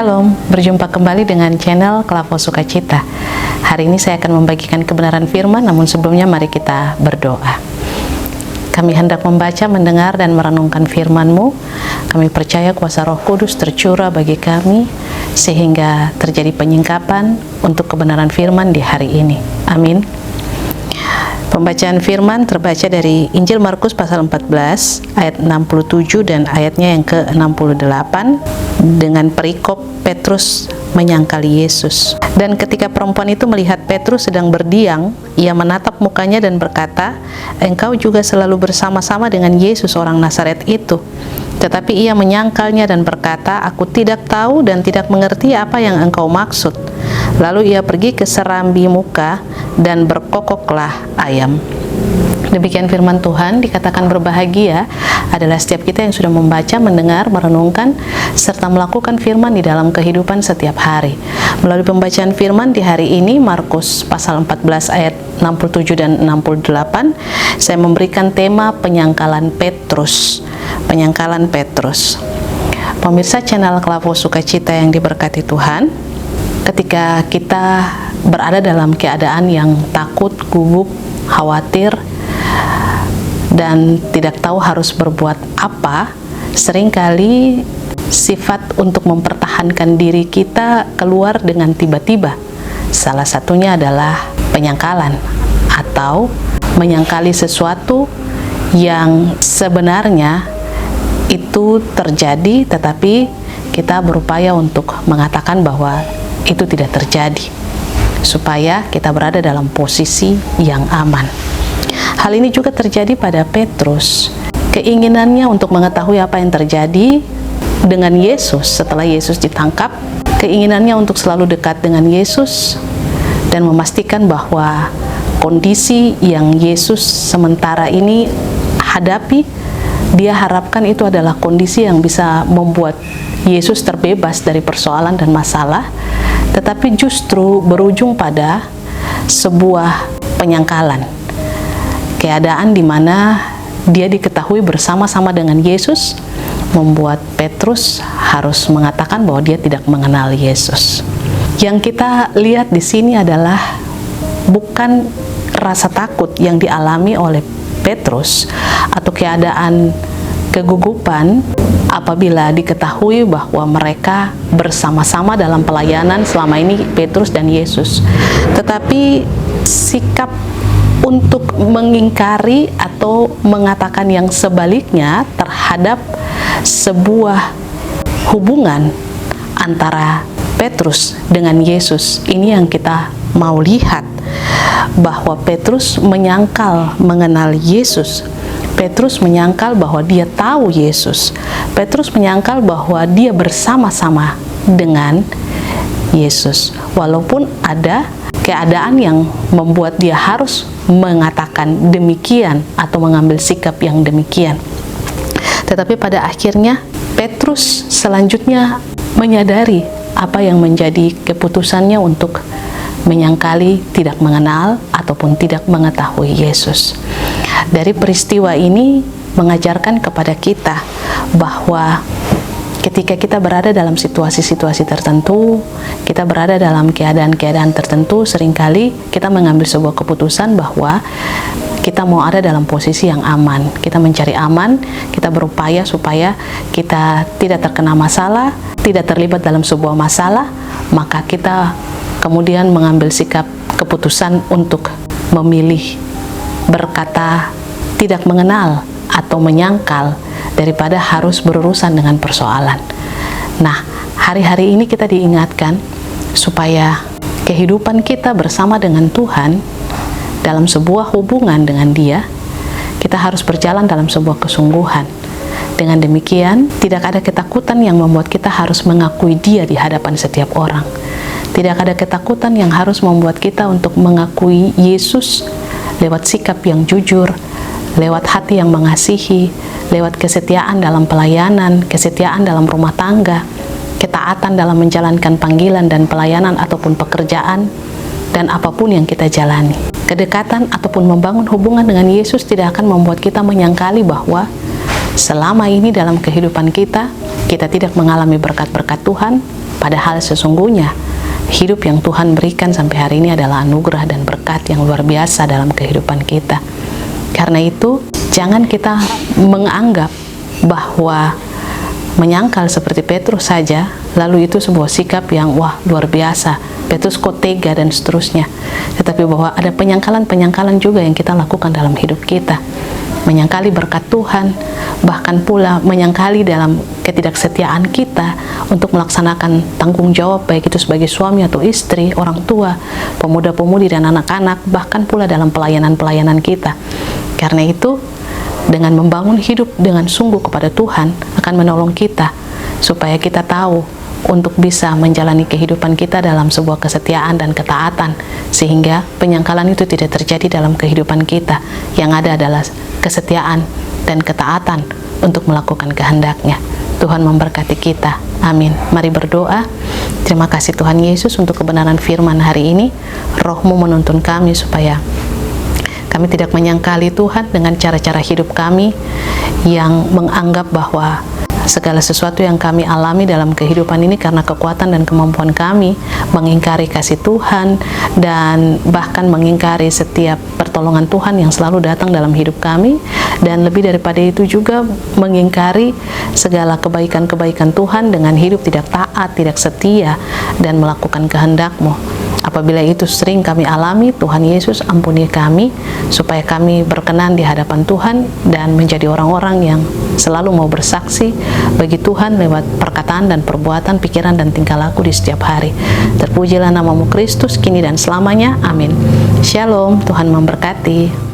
Shalom, berjumpa kembali dengan channel Klavo Sukacita. Hari ini saya akan membagikan kebenaran firman, namun sebelumnya mari kita berdoa. Kami hendak membaca, mendengar, dan merenungkan firman-Mu. Kami percaya kuasa Roh Kudus tercurah bagi kami, sehingga terjadi penyingkapan untuk kebenaran firman di hari ini. Amin. Pembacaan firman terbaca dari Injil Markus pasal 14 ayat 67 dan ayatnya yang ke-68 dengan perikop Petrus menyangkali Yesus. Dan ketika perempuan itu melihat Petrus sedang berdiam, ia menatap mukanya dan berkata, "Engkau juga selalu bersama-sama dengan Yesus orang Nazaret itu." Tetapi ia menyangkalnya dan berkata, "Aku tidak tahu dan tidak mengerti apa yang engkau maksud." Lalu ia pergi ke serambi muka dan berkokoklah ayam. Demikian firman Tuhan. Dikatakan berbahagia adalah setiap kita yang sudah membaca, mendengar, merenungkan, serta melakukan firman di dalam kehidupan setiap hari. Melalui pembacaan firman di hari ini, Markus pasal 14 ayat 67 dan 68, saya memberikan tema penyangkalan Petrus. Penyangkalan Petrus. Pemirsa channel Klavo Sukacita yang diberkati Tuhan, ketika kita berada dalam keadaan yang takut, gugup, khawatir, dan tidak tahu harus berbuat apa, seringkali sifat untuk mempertahankan diri kita keluar dengan tiba-tiba. Salah satunya adalah penyangkalan atau menyangkali sesuatu yang sebenarnya itu terjadi, tetapi kita berupaya untuk mengatakan bahwa itu tidak terjadi, supaya kita berada dalam posisi yang aman. Hal ini juga terjadi pada Petrus. Keinginannya untuk mengetahui apa yang terjadi dengan Yesus setelah Yesus ditangkap, keinginannya untuk selalu dekat dengan Yesus dan memastikan bahwa kondisi yang Yesus sementara ini hadapi, dia harapkan itu adalah kondisi yang bisa membuat Yesus terbebas dari persoalan dan masalah, tetapi justru berujung pada sebuah penyangkalan. Keadaan di mana dia diketahui bersama-sama dengan Yesus membuat Petrus harus mengatakan bahwa dia tidak mengenal Yesus. Yang kita lihat di sini adalah bukan rasa takut yang dialami oleh Petrus atau keadaan kegugupan apabila diketahui bahwa mereka bersama-sama dalam pelayanan selama ini, Petrus dan Yesus, tetapi sikap untuk mengingkari atau mengatakan yang sebaliknya terhadap sebuah hubungan antara Petrus dengan Yesus. Ini yang kita mau lihat, bahwa Petrus menyangkal mengenal Yesus. Petrus menyangkal bahwa dia tahu Yesus. Petrus menyangkal bahwa dia bersama-sama dengan Yesus. Walaupun ada keadaan yang membuat dia harus mengatakan demikian atau mengambil sikap yang demikian. Tetapi pada akhirnya Petrus selanjutnya menyadari apa yang menjadi keputusannya untuk menyangkali, tidak mengenal ataupun tidak mengetahui Yesus. Dari peristiwa ini mengajarkan kepada kita bahwa ketika kita berada dalam situasi-situasi tertentu, kita berada dalam keadaan-keadaan tertentu, seringkali kita mengambil sebuah keputusan bahwa kita mau ada dalam posisi yang aman. Kita mencari aman, kita berupaya supaya kita tidak terkena masalah, tidak terlibat dalam sebuah masalah, maka kita kemudian mengambil sikap keputusan untuk memilih berkata tidak mengenal atau menyangkal daripada harus berurusan dengan persoalan. Nah, hari-hari ini kita diingatkan supaya kehidupan kita bersama dengan Tuhan dalam sebuah hubungan dengan Dia, kita harus berjalan dalam sebuah kesungguhan. Dengan demikian, tidak ada ketakutan yang membuat kita harus mengakui Dia di hadapan setiap orang. Tidak ada ketakutan yang harus membuat kita untuk mengakui Yesus lewat sikap yang jujur, lewat hati yang mengasihi, lewat kesetiaan dalam pelayanan, kesetiaan dalam rumah tangga, ketaatan dalam menjalankan panggilan dan pelayanan ataupun pekerjaan, dan apapun yang kita jalani. Kedekatan ataupun membangun hubungan dengan Yesus tidak akan membuat kita menyangkali bahwa selama ini dalam kehidupan kita tidak mengalami berkat-berkat Tuhan, Padahal sesungguhnya hidup yang Tuhan berikan sampai hari ini adalah anugerah dan berkat yang luar biasa dalam kehidupan kita. Karena itu, jangan kita menganggap bahwa menyangkal seperti Petrus saja, lalu itu sebuah sikap yang wah luar biasa, Petrus kok tega dan seterusnya. Tetapi bahwa ada penyangkalan-penyangkalan juga yang kita lakukan dalam hidup kita. Menyangkali berkat Tuhan, bahkan pula menyangkali dalam ketidaksetiaan kita untuk melaksanakan tanggung jawab, baik itu sebagai suami atau istri, orang tua, pemuda-pemudi dan anak-anak, bahkan pula dalam pelayanan-pelayanan kita. Karena itu, dengan membangun hidup dengan sungguh kepada Tuhan akan menolong kita supaya kita tahu untuk bisa menjalani kehidupan kita dalam sebuah kesetiaan dan ketaatan, sehingga penyangkalan itu tidak terjadi dalam kehidupan kita. Yang ada adalah kesetiaan dan ketaatan untuk melakukan kehendak-Nya. Tuhan memberkati kita. Amin. Mari berdoa. Terima kasih Tuhan Yesus untuk kebenaran firman hari ini. Roh-Mu menuntun kami supaya kami tidak menyangkali Tuhan dengan cara-cara hidup kami yang menganggap bahwa segala sesuatu yang kami alami dalam kehidupan ini karena kekuatan dan kemampuan kami, mengingkari kasih Tuhan dan bahkan mengingkari setiap pertolongan Tuhan yang selalu datang dalam hidup kami, dan lebih daripada itu juga mengingkari segala kebaikan-kebaikan Tuhan dengan hidup tidak taat, tidak setia dan melakukan kehendak-Mu. Apabila itu sering kami alami, Tuhan Yesus ampuni kami supaya kami berkenan di hadapan Tuhan dan menjadi orang-orang yang selalu mau bersaksi bagi Tuhan lewat perkataan dan perbuatan, pikiran dan tingkah laku di setiap hari. Terpujilah nama-Mu Kristus kini dan selamanya. Amin. Shalom. Tuhan memberkati.